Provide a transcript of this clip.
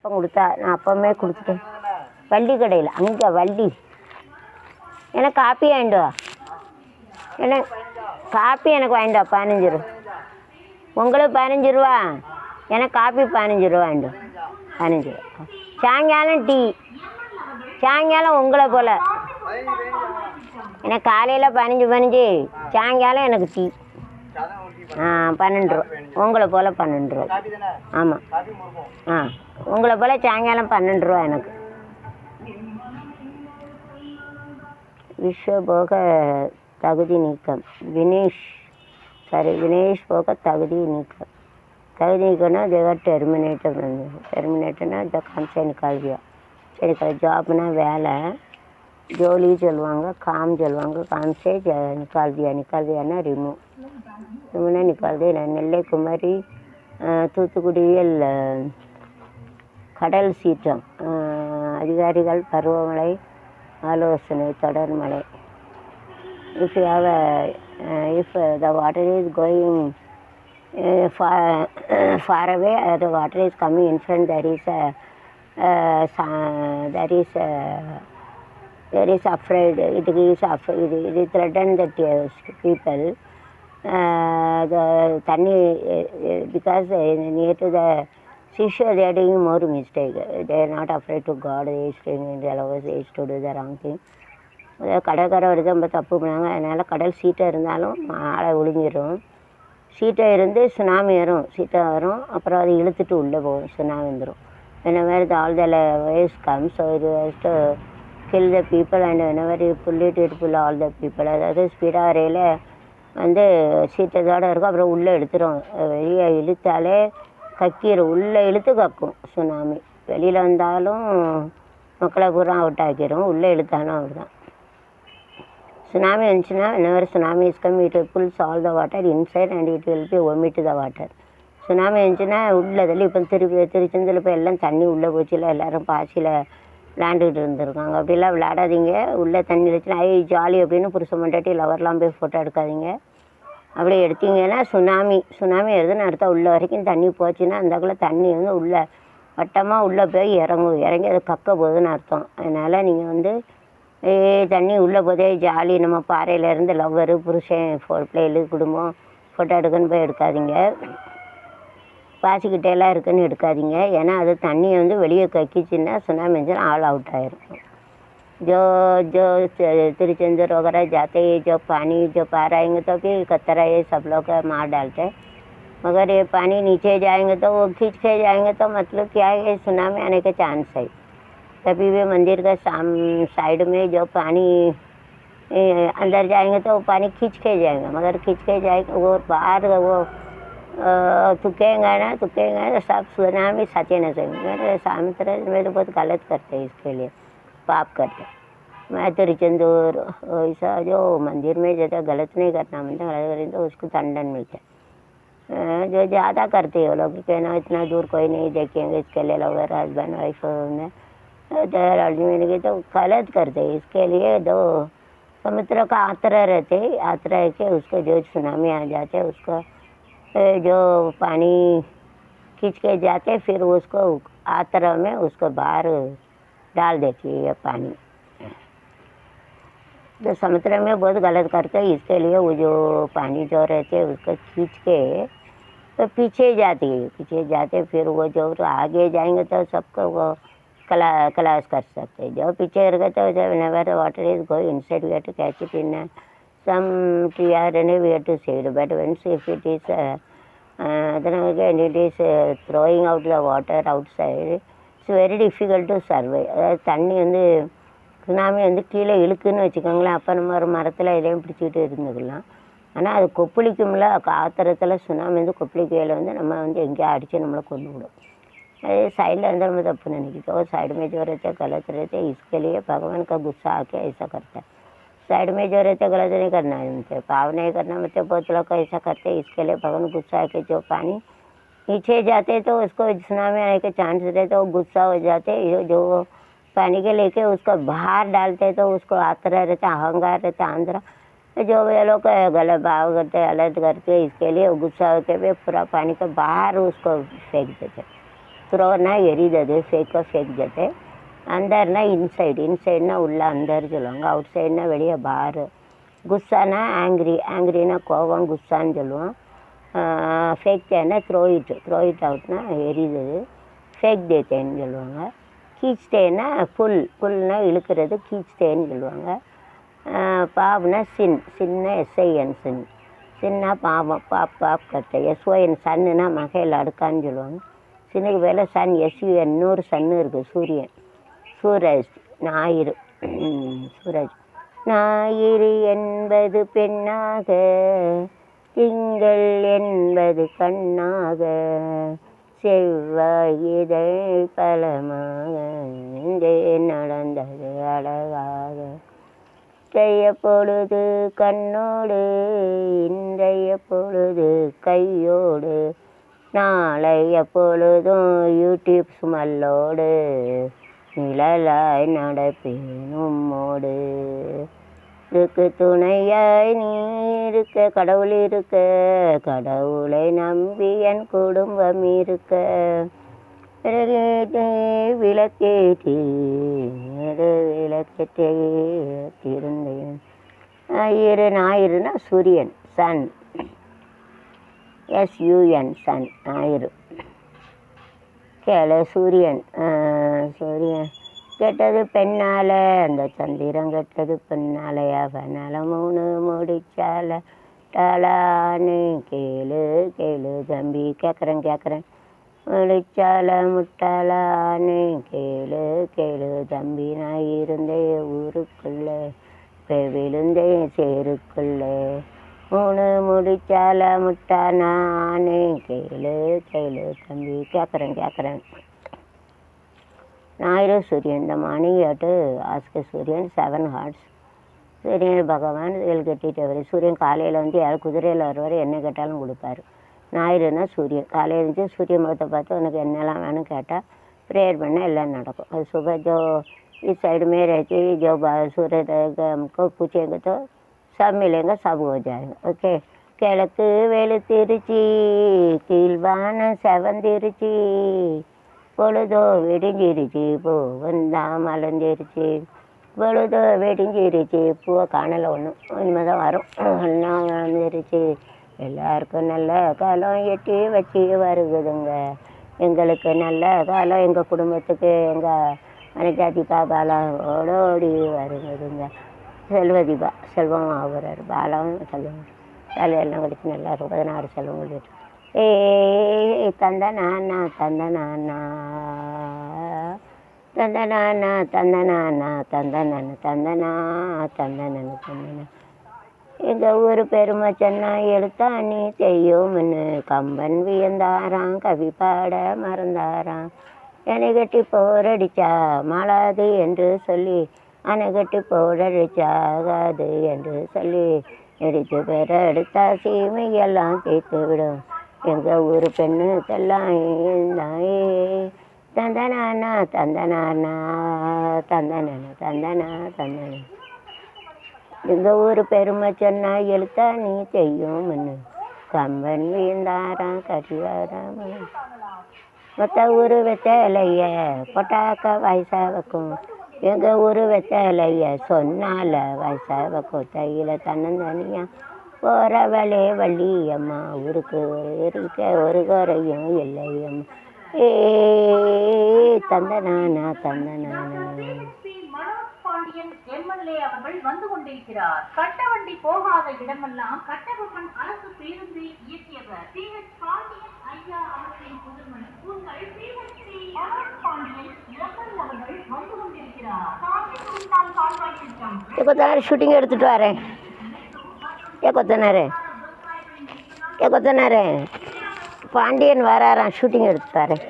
அப்போ கொடுத்தா நான் அப்போவுமே கொடுத்துட்டேன். வள்ளி கடையில் அங்கே வள்ளி எனக்கு காப்பி வாங்கிட்டு வா. எனக்கு காப்பி எனக்கு வாங்கிட்டு வா 15 ரூபா. உங்களுக்கு 15 ரூபா, எனக்கு காப்பி 15 ரூபா வாங்கிட்டு வா. 15 ரூபா. சாயங்காலம் டீ, சாயங்காலம் உங்களை போல் எனக்கு காலையில் 15 சாயங்காலம் எனக்கு டீ 12 ரூபா. உங்களை போல் 12 ரூபா. ஆமாம் உங்களை போல் சாயங்காலம் 12 ரூபா எனக்கு. விஸ்வபோக தகுதி நீக்கம். வினேஷ் போக தகுதி நீக்கம். तभी नहीं करना देगा टर्मिनेटर ना द काम से निकाल दिया. से निकाल जॉब ना वेला जोली चलवाऊंगा काम चलवाऊंगा काम से निकाल दिया ना रिमूव ने निकाल दिया. नெல்லை குமரி தூத்துக்குடியில் கடல் சீற்றம் அதிகாரிகள் பருவமழை ஆலோசனை தொடர் மழை. If the water is going far away, the water is coming in front, there is afraid, it threaten the people. The thanni because near to the seashore they are doing more mistake. They are not afraid to God. They is to do the wrong thing. கடற்கரை வருது நம்ம தப்பு பண்ணாங்க. அதனால் கடல் சீட்டாக இருந்தாலும் ஆளை ஒழிஞ்சிடும். சீட்டாக இருந்து சுனாமி வரும், சீட்டாக வரும், அப்புறம் அது இழுத்துட்டு உள்ளே போகும், சுனாமி வந்துடும். whenever all the waves come, so it has to kill the people and whenever you pull it all the people. அதாவது ஸ்பீடாக வரையில் வந்து சீட்டத்தோடு இருக்கும், அப்புறம் உள்ளே எடுத்துரும். வெளியே இழுத்தாலே கக்கிடும், உள்ளே இழுத்து கக்கும் சுனாமி. வெளியில் வந்தாலும் மக்களை பூரா அவுட் ஆக்கிடும், உள்ளே இழுத்தாலும் அப்படி தான். Tsunami வந்துச்சுன்னா whenever tsunami is coming, it pulls all the water inside and it will be vomit the water. Tsunami வந்துச்சுன்னா உள்ளதில் இப்போ திருச்செந்தூரில் இப்போ எல்லாம் தண்ணி உள்ளே போச்சுல, எல்லோரும் பாசியில் விளாண்டுக்கிட்டு இருந்துருக்காங்க. அப்படிலாம் விளையாடாதீங்க. உள்ளே தண்ணி இருந்துச்சுன்னா ஜாலி அப்படின்னு புருஷன் மண்டாட்டி லவர்லாம் போய் ஃபோட்டோ எடுக்காதீங்க. அப்படி எடுத்தீங்கன்னா சுனாமி வருதுன்னு அர்த்தம். உள்ள வரைக்கும் தண்ணி போச்சுன்னா அந்தக்குள்ளே தண்ணி வந்து உள்ளே வட்டமாக உள்ளே போய் இறங்கி அது கக்க போகுதுன்னு அர்த்தம். அதனால் நீங்கள் வந்து தண்ணி உள்ளே போதே ஜாலி நம்ம பாறையிலேருந்து லவ்வரு புருஷன் பிள்ளைகளு குடும்பம் ஃபோட்டோ எடுக்கன்னு போய் எடுக்காதீங்க. பாசிக்கிட்டேலாம் இருக்குன்னு எடுக்காதீங்க. ஏன்னா அது தண்ணியை வந்து வெளியே கக்கிச்சுன்னா சுனாமி வந்துச்சுன்னா ஆல் அவுட் ஆகிரும். जो तिरुचेंदूर वगैरह जाते हैं, जो पानी जो पार आएंगे तो भी कतरा ये सब लोग मार डालते हैं. मगर ये पानी नीचे जाएंगे तो वो खींच के जाएंगे तो मतलब क्या है, सुनामी आने के चांस है. कभी भी मंदिर का साइड में जो पानी अंदर जाएंगे तो वो पानी खींच के जाएंगे. मगर खींच के जाएंगे वो बाहर वो तुकेंगे ना तो सब सुनामी सचे न सकेंगे. सामने में तो बहुत गलत करते हैं, इसके लिए पाप करते. मैं तिरुचेंदूर ऐसा जो मंदिर में ज़्यादा गलत नहीं करना, मतलब गलत करें तो उसको दंडन मिलता है. जो ज़्यादा करते हैं वो लोग कहना इतना दूर कोई नहीं देखेंगे, इसके लिए लोग हस्बैंड वाइफ में की तो गलत करते हैं. इसके लिए दो समुद्र का आतरा रहते के उसको जो सुनामी आ जाते उसको जो पानी खींच के जाते फिर उसको आतरा में उसको बाहर डाल देती है पानी. तो समुद्र में बहुत गलत करते हैं. इसके लिए वो जो पानी जो रहते उसको खींच के तो पीछे जाते फिर वो जो आगे जाएंगे तो सबको वो क्लास कर सकते हैं. जो पीछे रह गए तो whenever water is going inside we have to catch it in some tree and we have to save it. But once if it is then again it is throwing out the water outside, it's very difficult to survive. அதாவது தண்ணி வந்து tsunami வந்து கீழே இழுக்குன்னு வச்சுக்கோங்களேன். அப்போ நம்ம ஒரு மரத்தில் இதையும் பிடிச்சிக்கிட்டு இருந்துக்கலாம். ஆனால் அது கொப்பளிக்கும்ல, ஆத்திரத்தில் சுனாமி வந்து கொப்பளிக்கையில் வந்து நம்ம வந்து எங்கேயா அடித்து நம்மளை கொண்டு விடும். अरे साइड अंदर में तप्पू नहीं की तो साइड में जो रहते गलत रहते, इसके लिए भगवान का गुस्सा आके ऐसा करता है. साइड में जो रहते गलत नहीं करना है, उनसे पाप नहीं करना, मतलब बहुत लोग ऐसा करते. इसके लिए भगवान गुस्सा आके जो पानी नीचे जाते तो उसको सुनामी आने के चांस रहते, तो गुस्सा हो जाते. जो पानी के लेके उसको बाहर डालते तो उसको आतरा रहता, अहंकार रहता आंध्रा. जो वे लोग गलत भाव करते अलग करते, इसके लिए गुस्सा होकर भी पूरा पानी को बाहर उसको फेंक देते. த்ரோனா எரிதது, ஃபேக்கோ ஃபேக் ஜெட்டு. அந்தர்னா இன்சைடு, இன்சைடுனா உள்ளே அந்தர் சொல்லுவாங்க, அவுட் சைடுனா வெளியே பாரு. குஸ்ஸானா ஆங்க்ரி, ஆங்க்ரினா கோவம், குஸ்ஸான்னு சொல்லுவோம். ஃபேக் டேன்னா த்ரோ இட் அவுட்னா எரிதது, ஃபேக் டேன்னு சொல்லுவாங்க. கீச் டேன்னா புல்னா இழுக்கிறது, கீச் டேன்னு சொல்லுவாங்க. பாப்னா சின்னா எஸ்ஐஎன் சின்னா பாவம், பாப் கட்டை. எஸ்ஓஎன் சன்னுனா மகையில் அடுக்கான்னு சொல்லுவாங்க. சின்னுக்கு வேலை சன், எஸ்யூஎன் இன்னொரு சன்னு இருக்குது, சூரியன், சூரஜ். ஞாயிறு, சூரஜ். ஞாயிறு என்பது பெண்ணாக, திங்கள் என்பது கண்ணாக, செவ்வாய் இதழ் பலமாக, நடந்தது அழகாக. இன்றைய பொழுது கண்ணோடு, இன்றைய பொழுது கையோடு, நாளைய பொழுதும் யூடியூப் ஸ்மெல்லோடு, நிழலாய் நடப்பேன் உம்மோடு. இதுக்கு துணையாய் நீ இருக்க, கடவுள் இருக்க, கடவுளை நம்பி என் குடும்பம் இருக்க. விளக்கேற்றி இருந்தேன். ஞாயிறுனா சூரியன், சன், எஸ்யூஎன் சன், ஞாயிறு. கேளு சூரியன், சூரியன் கெட்டது பெண்ணால, அந்த சந்திரன் கெட்டது பெண்ணால, அவனால 3 முடிச்சால டாலான்னு. கேளு தம்பி, கேட்குறேன் முடிச்சால முட்டாளான்னு. கேளு தம்பி, நான் இருந்தேன் ஊருக்குள்ள, இப்போ விழுந்தேன் சேருக்குள்ள. 3 முடிச்சால முட்டானான்னு. கேளு தம்பி, கேட்குறேன். ஞாயிறு சூரியன். இந்த மார்னிங் டு ஆஸ்க சூரியன் 7 ஹார்ட்ஸ். சூரியன் பகவான் இதில் கட்டிட்டு சூரியன் காலையில் வந்து யாரும் குதிரையில் வருவார், என்ன கேட்டாலும் கொடுப்பாரு. ஞாயிறுனா சூரியன். காலையில் இருந்து சூரிய முகத்தை பார்த்து உனக்கு என்னெல்லாம் வேணும் கேட்டால் ப்ரேயர் பண்ணால் எல்லாம் நடக்கும். அது सुबह जो इस साइड में रहती जो सूर्य हमको पूछेंगे तो सब मिलेंगे, सब हो जाएगा. ஓகே. கிழக்கு வெளுத்திருச்சி, கீழ்வான செவந்திருச்சி, பொழுதோ வெடிஞ்சிருச்சு, பூவந்தான் மலர்ந்துருச்சு. பொழுதோ வெடிஞ்சிருச்சு, பூவை காணலை ஒன்றும், இனிமேல் தான் வரும். எல்லாம் வளர்ந்துருச்சு, எல்லாருக்கும் நல்ல காலம் எட்டி வச்சு வருகுதுங்க. எங்களுக்கு நல்ல காலம், எங்கள் குடும்பத்துக்கு எங்கள் மனைஜாதிபா பாலா ஓடோடி வருகுதுங்க. செல்வதீபா செல்வம் ஆகுறாரு, பாலாவும் செல்வம் தலையெல்லாம் கடிச்சு நல்லா இருக்கும். 16 செல்வம் சொல்லிட்டு தந்தனானா தந்தனானா தந்தனானா தந்தனானா தந்தனன தந்தனா தந்தனன தந்தனா. எங்கள் ஊர் பெருமை சொன்னா எழுத்தாணி செய்யும்னு கம்பன் வியந்தாராம், கவி பாட மறந்தாராம். என்னை கட்டி போரடிச்சா மாளாது என்று சொல்லி, அணை கட்டி போரடிச்சாகாது என்று சொல்லி, எடுத்து பேர எடுத்தா சீமையெல்லாம் தேய்த்து விடும். எங்கள் ஊர் பெண்ணுக்கெல்லாம் தாயே தந்தனானா தந்தனானா தந்தனன தந்தனா தந்தன. எங்கள் ஊர் பெருமை சொன்னா எழுத்தா நீ செய்யும்னு கம்பன் வீழ்ந்தாராம், கடிவாராம். மற்ற ஊர் வெத்தலைய பொட்டாக்க வயசா வைக்கும், எங்கள் ஊர் வெத்தலைய சொன்னால வயசா வைக்கும். தையில தன்னந்தனியா போகிறவளே வள்ளியம்மா, ஊருக்கு இருக்க ஒரு குறையும் இல்லையம்மா. ஏ தந்தனானா தந்தனானா. எம்எல்ஏ அவர்கள் வந்து கொண்டிருக்கிறார். கட்டவண்டி போகாத இடமெல்லாம் கட்டபொம்மன் அரசு பேருந்து இயக்கியவர் சி.எச். பாண்டியன் ஐயா அவர்களின் புதுமணி உங்கள் சி.எச்.சி. பாண்டியன் எம்எல்ஏ அவர்கள் வந்து கொண்டிருக்கிறார். சாமி குருந்தான் கால்வாய் திட்டம். கொத்தனார் ஷூட்டிங் எடுத்துட்டு வரேன். கொத்தனாரே பாண்டியன் வராராம், ஷூட்டிங் எடுத்துட்டு வரேன்.